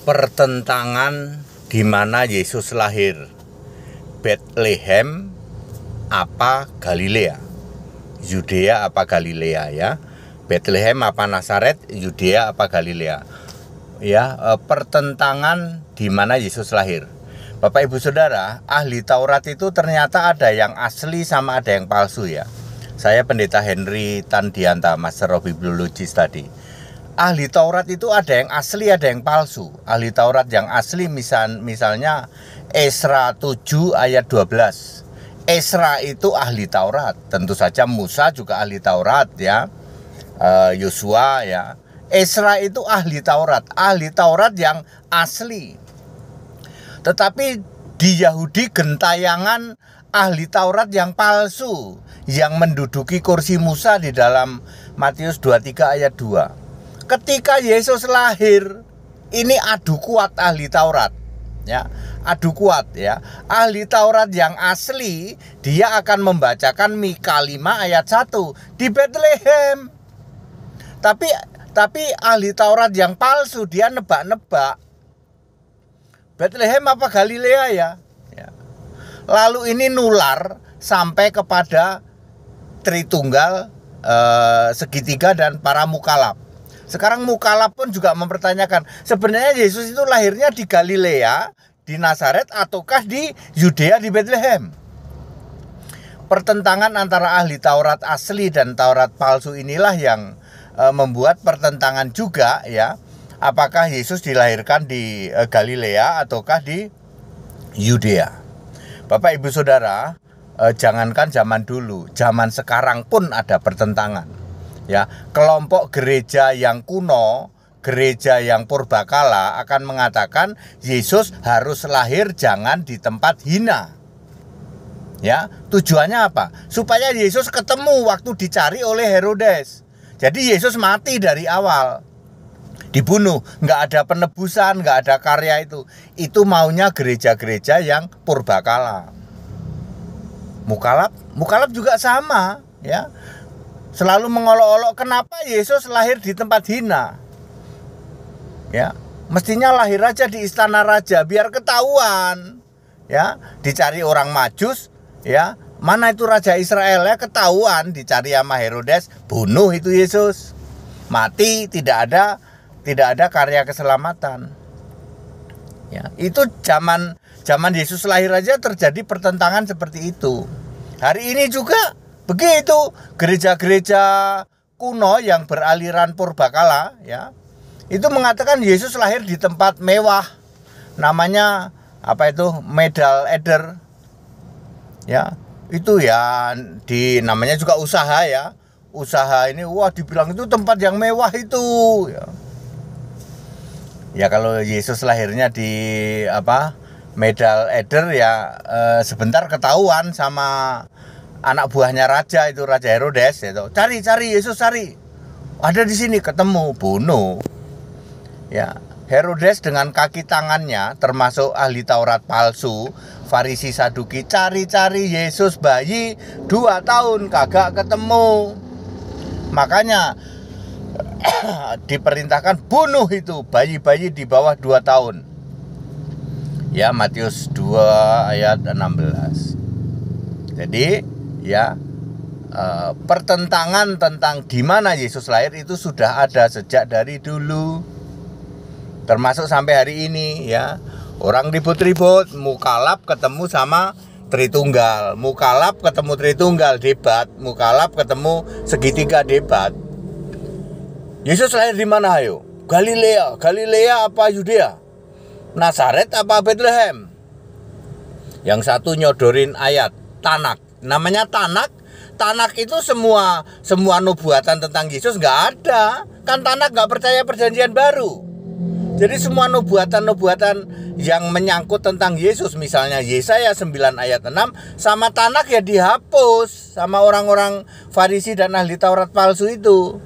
pertentangan di mana Yesus lahir. Bethlehem apa Galilea? Yudea apa Galilea ya? Bethlehem apa Nazaret? Yudea apa Galilea? Ya, pertentangan di mana Yesus lahir. Bapak Ibu Saudara, ahli Taurat itu ternyata ada yang asli sama ada yang palsu ya. Saya Pendeta Henry Tandianta, Master of Bibliologis tadi. Ahli Taurat itu ada yang asli, ada yang palsu. Ahli Taurat yang asli misalnya Esra 7 ayat 12. Esra itu ahli Taurat. Tentu saja Musa juga ahli Taurat ya. Yosua ya. Esra itu ahli Taurat yang asli. Tetapi di Yahudi gentayangan ahli Taurat yang palsu yang menduduki kursi Musa di dalam Matius 23 ayat 2. Ketika Yesus lahir, ini adu kuat ahli Taurat ya. Adu kuat ya. Ahli Taurat yang asli dia akan membacakan Mika 5 ayat 1 di Bethlehem. Tapi ahli Taurat yang palsu dia nebak-nebak. Bethlehem apa Galilea ya? Lalu ini nular sampai kepada Tritunggal, segitiga dan para mukalaf. Sekarang mukalaf pun juga mempertanyakan, sebenarnya Yesus itu lahirnya di Galilea, di Nazaret, ataukah di Yudea di Bethlehem? Pertentangan antara ahli Taurat asli dan Taurat palsu inilah yang membuat pertentangan juga ya. Apakah Yesus dilahirkan di Galilea ataukah di Yudea? Bapak Ibu Saudara, jangankan zaman dulu, zaman sekarang pun ada pertentangan. Ya, kelompok gereja yang kuno, gereja yang purbakala akan mengatakan Yesus harus lahir jangan di tempat hina. Ya, tujuannya apa? Supaya Yesus ketemu waktu dicari oleh Herodes. Jadi Yesus mati dari awal. Dibunuh, nggak ada penebusan, nggak ada karya itu. Itu maunya gereja-gereja yang purbakala. Mukalaf juga sama, ya. Selalu mengolok-olok kenapa Yesus lahir di tempat hina. Ya, mestinya lahir aja di istana raja biar ketahuan. Ya, dicari orang Majus, ya. Mana itu raja Israel ya, ketahuan dicari sama Herodes, bunuh itu Yesus. Mati, tidak ada karya keselamatan. Ya, itu zaman Yesus lahir aja terjadi pertentangan seperti itu. Hari ini juga begitu. Gereja-gereja kuno yang beraliran purbakala ya, itu mengatakan Yesus lahir di tempat mewah. Namanya apa itu? Medal Eder. Ya, itu ya namanya juga usaha ya. Usaha ini dibilang itu tempat yang mewah itu ya. Ya kalau Yesus lahirnya di Medal Eder ya sebentar ketahuan sama anak buahnya raja itu, Raja Herodes itu. Cari Yesus, cari. Ada di sini, ketemu, bunuh. Ya, Herodes dengan kaki tangannya termasuk ahli Taurat palsu, Farisi Saduki, cari Yesus bayi 2 tahun kagak ketemu. Makanya diperintahkan bunuh itu bayi-bayi di bawah 2 tahun. Ya, Matius 2 ayat 16. Jadi ya, pertentangan tentang di mana Yesus lahir itu sudah ada sejak dari dulu. Termasuk sampai hari ini ya. Orang ribut-ribut, mukalaf ketemu sama Tritunggal, mukalaf ketemu Tritunggal debat, mukalaf ketemu segitiga debat. Yesus lahir di mana ayo? Galilea apa Yudea? Nazaret apa Bethlehem? Yang satu nyodorin ayat Tanak. Namanya Tanak itu semua nubuatan tentang Yesus nggak ada. Kan Tanak nggak percaya perjanjian baru. Jadi semua nubuatan yang menyangkut tentang Yesus, misalnya Yesaya 9 ayat 6 sama Tanak ya dihapus sama orang-orang Farisi dan ahli Taurat palsu itu.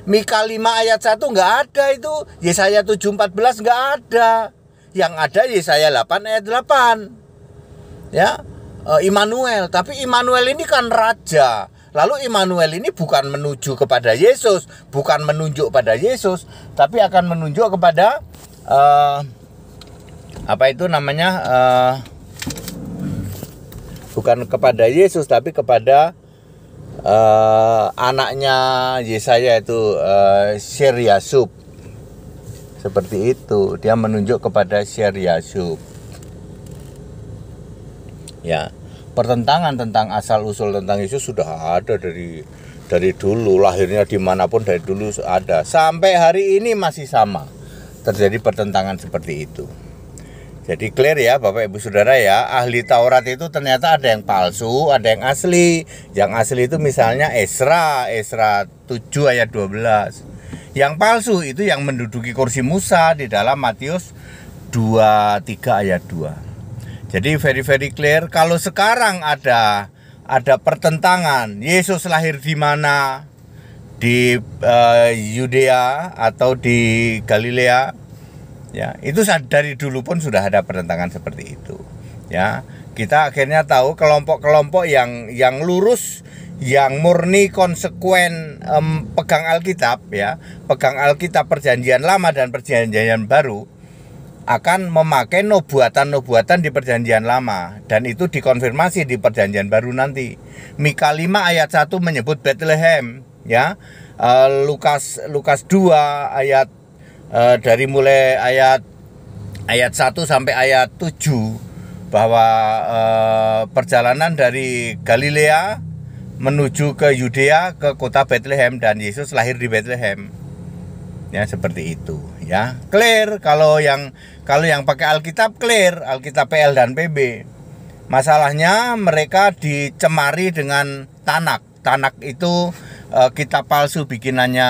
Mika 5 ayat 1 nggak ada itu. Yesaya 7:14 nggak ada. Yang ada Yesaya 8 ayat 8. Ya, Immanuel. Tapi Immanuel ini kan raja. Lalu Immanuel ini bukan menuju kepada Yesus, bukan menunjuk pada Yesus, tapi akan menunjuk kepada apa itu namanya, bukan kepada Yesus tapi kepada anaknya Yesaya itu, Shear-Yashub. Seperti itu, dia menunjuk kepada Shear-Yashub. Ya, pertentangan tentang asal usul tentang Yesus sudah ada dari dulu, lahirnya dimanapun dari dulu ada, sampai hari ini masih sama terjadi pertentangan seperti itu. Jadi clear ya Bapak Ibu Saudara ya, ahli Taurat itu ternyata ada yang palsu, ada yang asli. Yang asli itu misalnya Ezra 7 ayat 12. Yang palsu itu yang menduduki kursi Musa di dalam Matius 23 ayat 2. Jadi very clear, kalau sekarang ada pertentangan, Yesus lahir di mana? Di Yudea atau di Galilea? Ya, itu dari dulu pun sudah ada pertentangan seperti itu. Ya, kita akhirnya tahu kelompok-kelompok yang lurus, yang murni konsekuen pegang Alkitab, ya, pegang Alkitab Perjanjian Lama dan Perjanjian Baru, akan memakai nubuatan-nubuatan di Perjanjian Lama, dan itu dikonfirmasi di Perjanjian Baru nanti. Mika 5 ayat 1 menyebut Bethlehem, ya. Lukas 2 ayat dari mulai ayat 1 sampai ayat 7 bahwa perjalanan dari Galilea menuju ke Yudea, ke kota Bethlehem, dan Yesus lahir di Bethlehem. Ya, seperti itu, ya. Clear kalau yang pakai Alkitab, clear, Alkitab PL dan PB. Masalahnya mereka dicemari dengan Tanak. Tanak itu kitab palsu bikinannya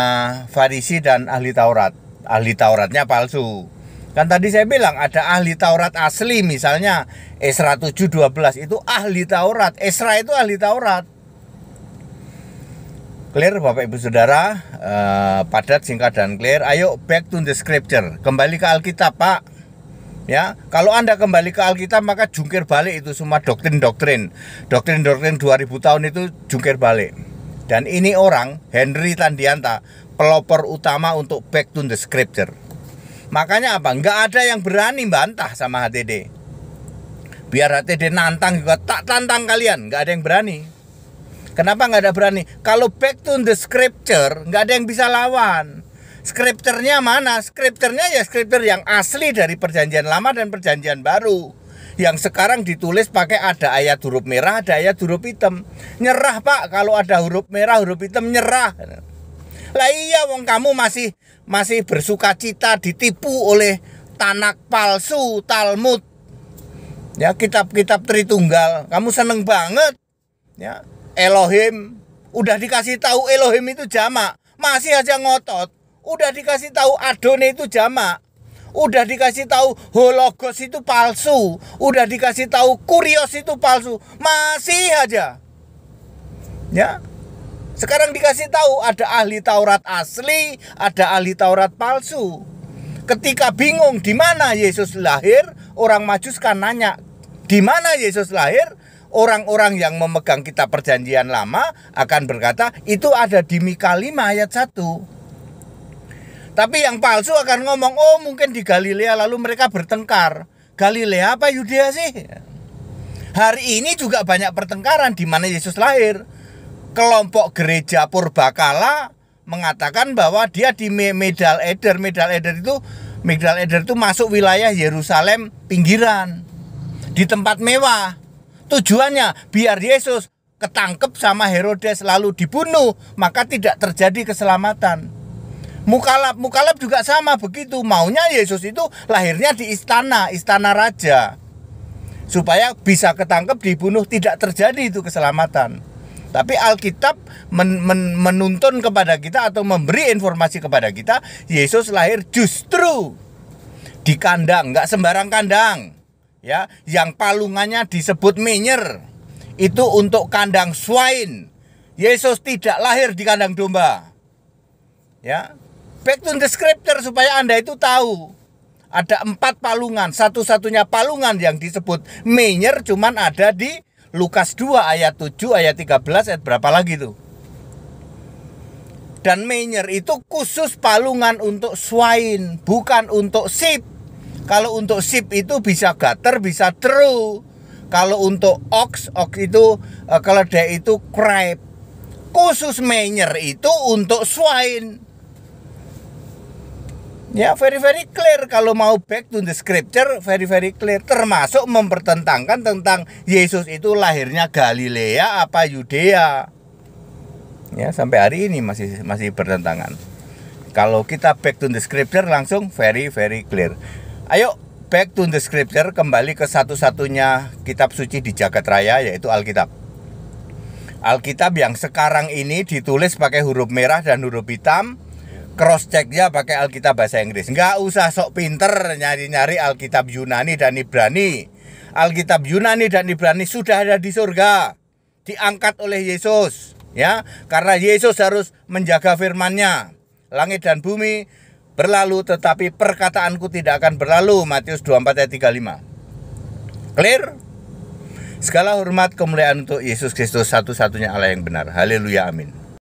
Farisi dan ahli Taurat. Ahli Tauratnya palsu. Kan tadi saya bilang ada ahli Taurat asli, misalnya Ezra 7:12 itu ahli Taurat. Ezra itu ahli Taurat. Clear Bapak Ibu Saudara, padat, singkat, dan clear. Ayo back to the scripture, kembali ke Alkitab Pak. Ya, kalau Anda kembali ke Alkitab maka jungkir balik itu semua doktrin-doktrin 2000 tahun itu jungkir balik. Dan ini orang Henry Tandianta, pelopor utama untuk back to the scripture. Makanya apa? Nggak ada yang berani bantah sama HTD. Biar HTD nantang juga, tak tantang kalian, nggak ada yang berani. Kenapa nggak ada berani? Kalau back to the scripture, nggak ada yang bisa lawan. Scripture-nya mana? Scripture-nya ya scripture yang asli dari Perjanjian Lama dan Perjanjian Baru. Yang sekarang ditulis pakai ada ayat huruf merah, ada ayat huruf hitam. Nyerah Pak, kalau ada huruf merah, huruf hitam, nyerah. Lah iya, wong kamu masih bersuka cita ditipu oleh Tanak palsu, Talmud. Ya, kitab-kitab Tritunggal. Kamu seneng banget. Ya. Elohim, udah dikasih tahu Elohim itu jamak, masih aja ngotot. Udah dikasih tahu Adonai itu jamak, udah dikasih tahu Hologos itu palsu, udah dikasih tahu Kurios itu palsu, masih aja. Ya, sekarang dikasih tahu ada ahli Taurat asli, ada ahli Taurat palsu. Ketika bingung di mana Yesus lahir, orang Majus kan nanya, di mana Yesus lahir? Orang-orang yang memegang kitab Perjanjian Lama akan berkata itu ada di Mika 5 ayat 1. Tapi yang palsu akan ngomong, oh mungkin di Galilea, lalu mereka bertengkar. Galilea apa Yudea sih? Hari ini juga banyak pertengkaran di mana Yesus lahir. Kelompok gereja Purbakala mengatakan bahwa dia di Medal Eder. Medal Eder itu masuk wilayah Yerusalem pinggiran, di tempat mewah. Tujuannya biar Yesus ketangkep sama Herodes lalu dibunuh, maka tidak terjadi keselamatan. Mukalab juga sama begitu. Maunya Yesus itu lahirnya di istana raja, supaya bisa ketangkep, dibunuh, tidak terjadi itu keselamatan. Tapi Alkitab menuntun kepada kita atau memberi informasi kepada kita, Yesus lahir justru di kandang, nggak sembarang kandang. Ya, yang palungannya disebut menyer, itu untuk kandang swine. Yesus tidak lahir di kandang domba. Ya, back to the scripture supaya Anda itu tahu. Ada 4 palungan, satu-satunya palungan yang disebut menyer cuman ada di Lukas 2 ayat 7, ayat 13, ayat berapa lagi tuh. Dan menyer itu khusus palungan untuk swine, bukan untuk sheep. Kalau untuk sheep itu bisa gutter, bisa true. Kalau untuk ox itu keledai itu crab. Khusus menyer itu untuk swine. Ya, very clear. Kalau mau back to the scripture, very clear. Termasuk mempertentangkan tentang Yesus itu lahirnya Galilea apa Yudea. Ya, sampai hari ini masih bertentangan. Kalau kita back to the scripture langsung very clear. Ayo back to the scripture, kembali ke satu-satunya kitab suci di jagat raya, yaitu Alkitab. Alkitab yang sekarang ini ditulis pakai huruf merah dan huruf hitam. Cross checknya pakai Alkitab bahasa Inggris. Nggak usah sok pinter nyari-nyari Alkitab Yunani dan Ibrani. Alkitab Yunani dan Ibrani sudah ada di surga, diangkat oleh Yesus, ya, karena Yesus harus menjaga firman-Nya. Langit dan bumi berlalu, tetapi perkataanku tidak akan berlalu. Matius 24 ayat 35. Clear? Segala hormat kemuliaan untuk Yesus Kristus, satu-satunya Allah yang benar. Haleluya, amin.